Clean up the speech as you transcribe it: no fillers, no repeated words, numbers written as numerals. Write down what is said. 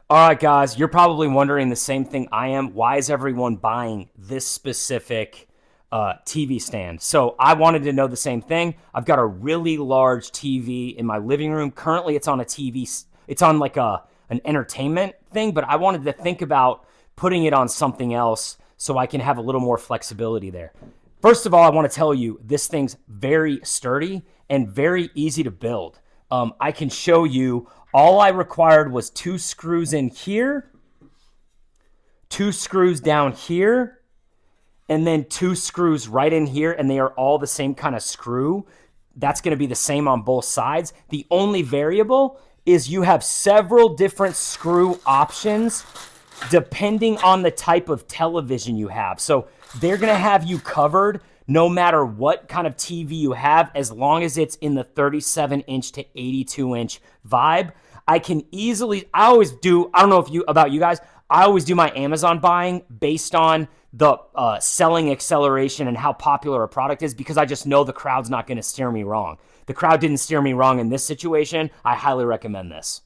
All right, guys, you're probably wondering the same thing I am. Why is everyone buying this specific TV stand? So I wanted to know the same thing. I've got a really large TV in my living room. Currently, it's on a TV. It's on like an entertainment thing, but I wanted to think about putting it on something else so I can have a little more flexibility there. First of all, I want to tell you this thing's very sturdy and very easy to build. I can show you. All I required was 2 screws in here, 2 screws down here, and then 2 screws right in here, and they are all the same kind of screw. That's going to be the same on both sides. The only variable is you have several different screw options depending on the type of television you have. So they're going to have you covered no matter what kind of TV you have, as long as it's in the 37-inch to 82-inch vibe. I always do, I don't know if about you guys, I always do my Amazon buying based on the selling acceleration and how popular a product is, because I just know the crowd's not going to steer me wrong. The crowd didn't steer me wrong in this situation. I highly recommend this.